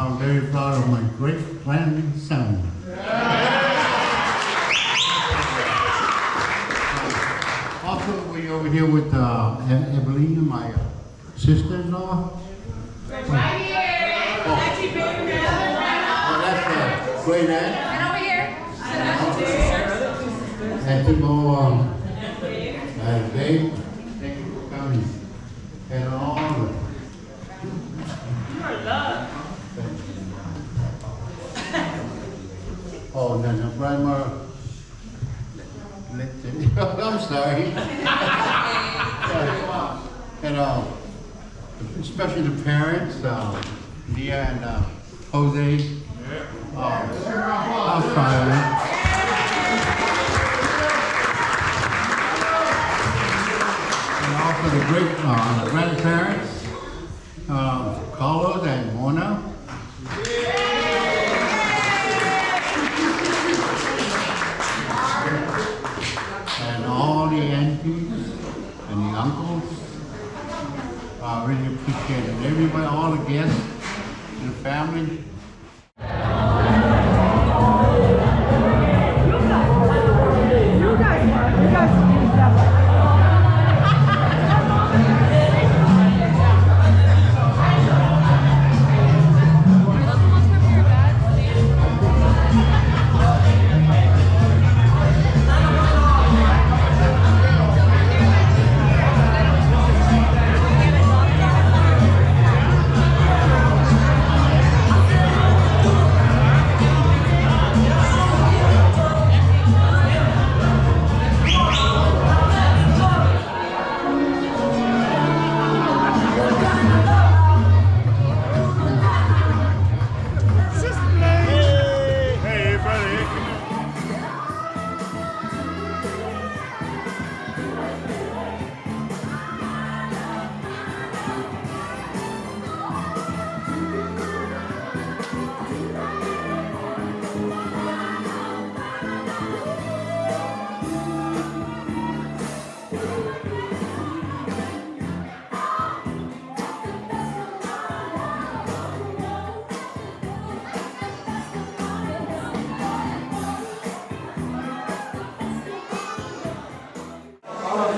I'm very proud of my great grandson. Also, we're over here with Evelina, my sister-in-law. Right here. Auntie Baby. Oh, that's great aunt. And over here. Auntie Mo, Babe, thank you for coming. And all of it. You are loved. Oh, no, grandma. I'm sorry. And especially the parents, Leah and Jose. I'm sorry. And also the great grandparents, Carlos and Mona. And all the aunties and the uncles. I really appreciate it. Everybody, all the guests and the family.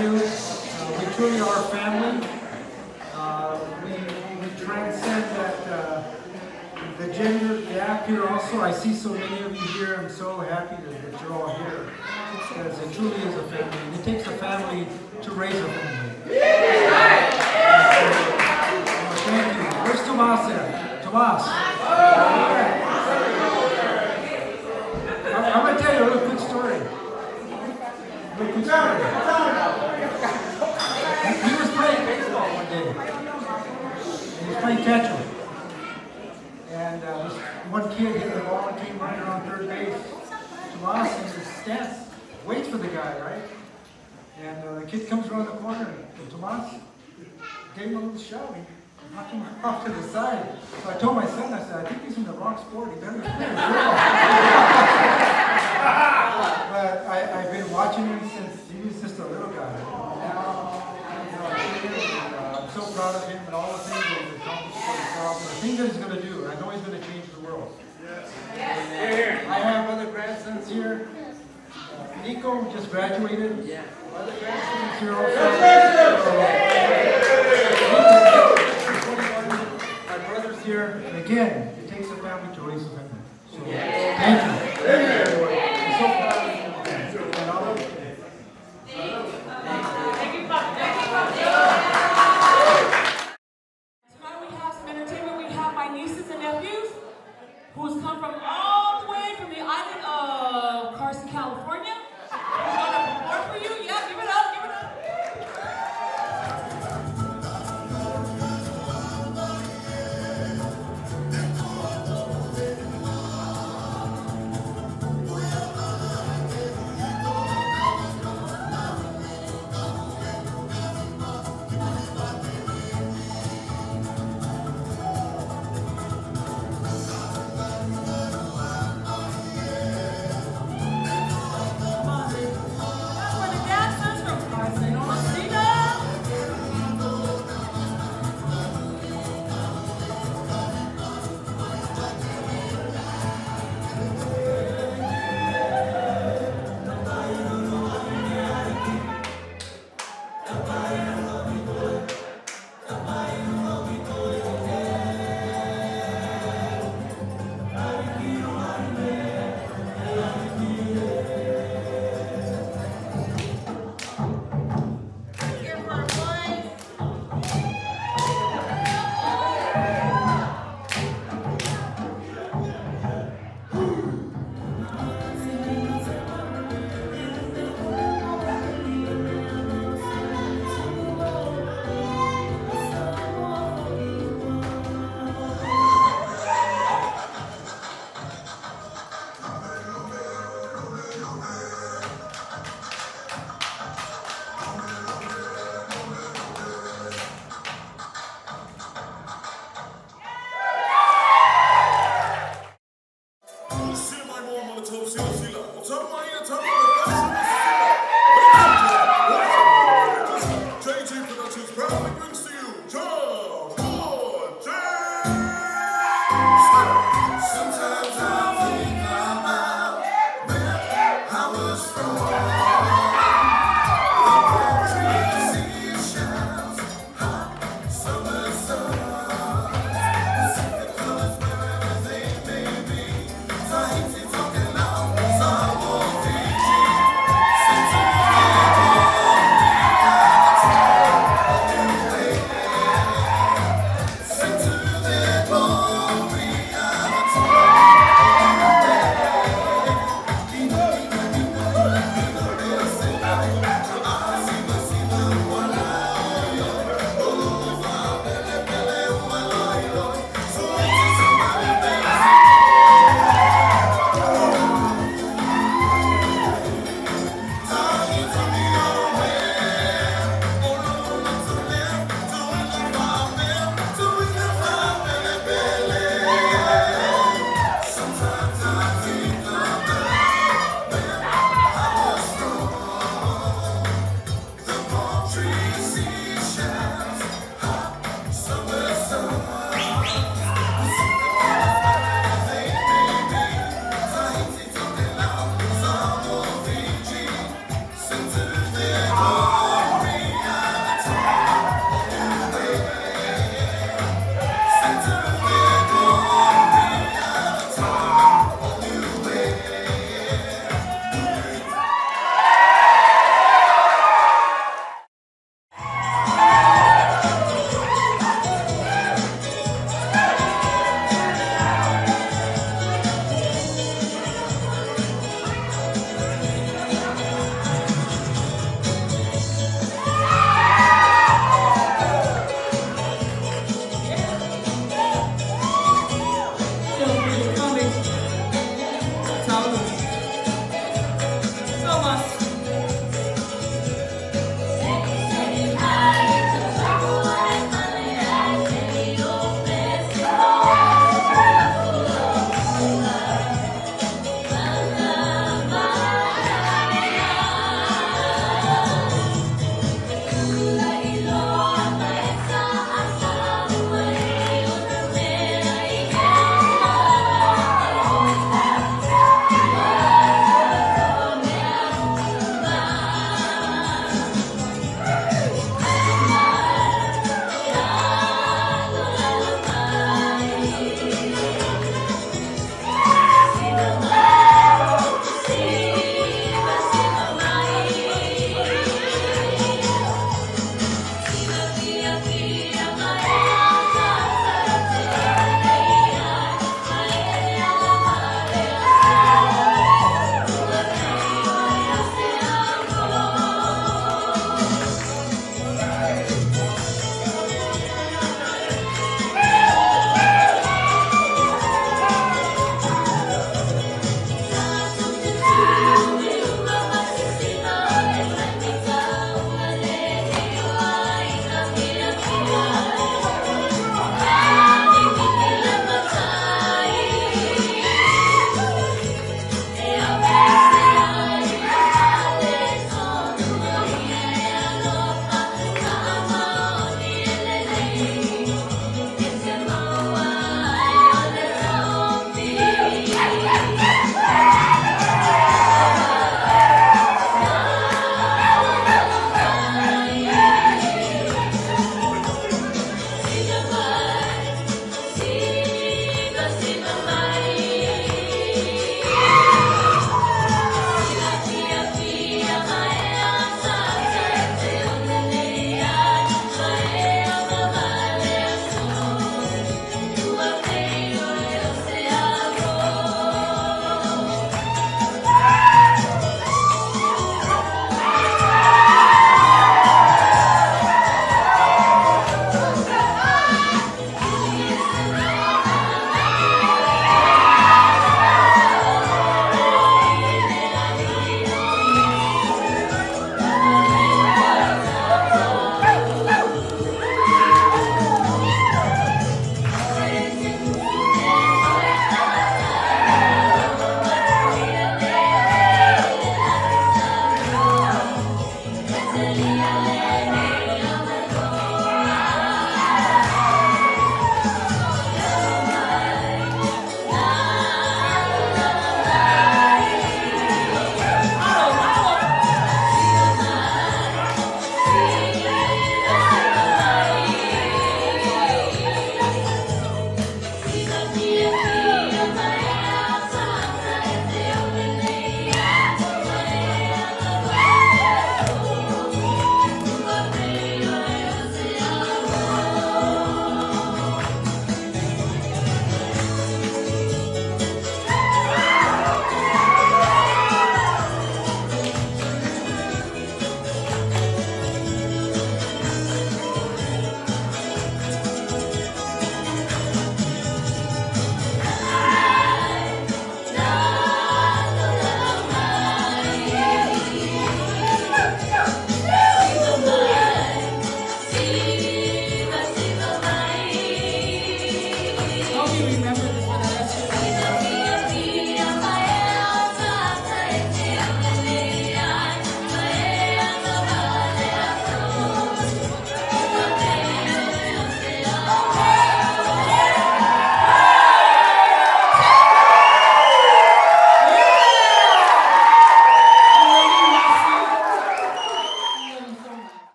We truly are family. We transcend that the gender gap here also. I see so many of you here. I'm so happy that you're all here. Because it truly is a family. And it takes a family to raise a family. Thank you. Where's Tomas at? Tomas. I'm going to tell you a little quick story. He was playing baseball one day. He was playing catcher. And this one kid hit the ball and came right around third base. Tomas in his stance waits for the guy, right? And the kid comes around the corner and Tomas gave him a little shove. He knocked him off to the side. So I told my son, I said, I think he's in the wrong sport. He better play football. But I've been watching him since he was just a little guy. I'm so proud of him and all the things that he's accomplished for himself and the things that he's going to do. I know he's going to change the world. Yes. I have other grandsons here. Nico just graduated. Yeah. Other grandsons here also. My brother's here. And again, it takes a family to raise a family. So thank you. Thank you. I'm so proud of you. And all of you. Tonight we have some entertainment. We have my nieces and nephews who's come from all the way from the island of Carson, California. Who's going to perform for you? Yeah, give it up, give it up.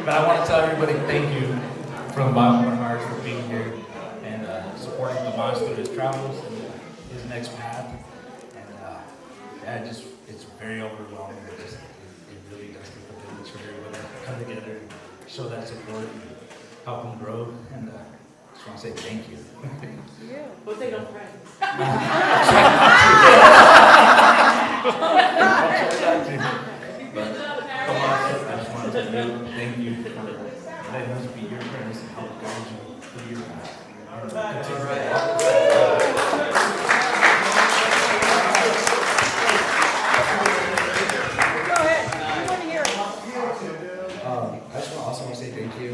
But I want to tell everybody thank you from the bottom of our hearts for being here and supporting Tomas through his travels and his next path. And yeah, it's very overwhelming. It really does take a village for everybody to come together and show that support and help him grow. And just want to say thank you. But they don't pray. But Tomas, I just want to tell you thank you for letting us be your friends and help guide you through your path. I just also want to say thank you.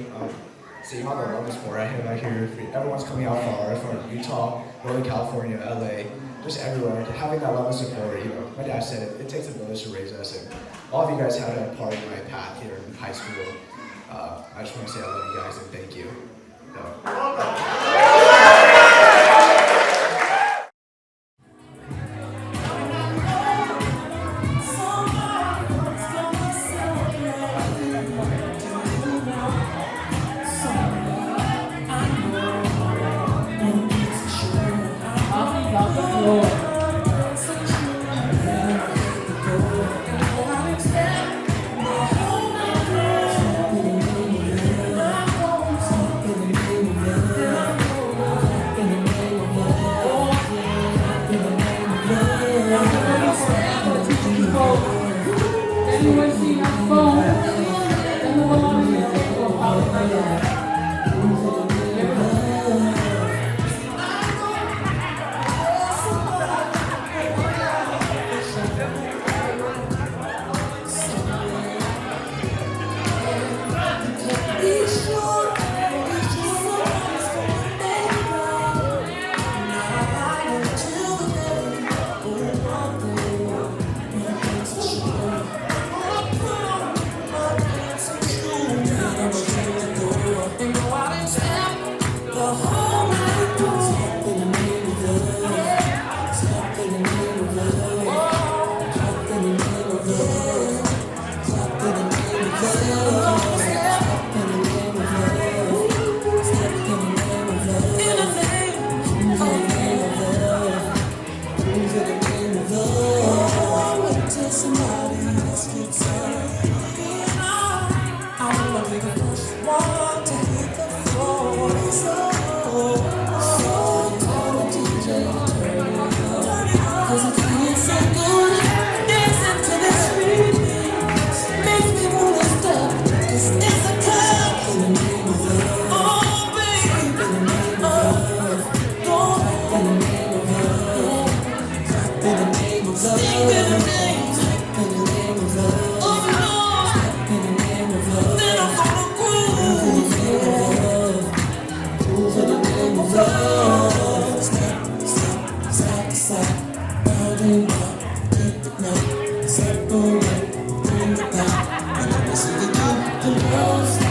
Seeing all the love and support I have out here, everyone's coming out far from Utah, Northern California, LA, just everywhere. Having that love and support, my dad said it takes a village to raise us, and all of you guys had a part in my path here in high school. I just want to say I love you guys and thank you. Separate, bring it back, and I listen to you the most.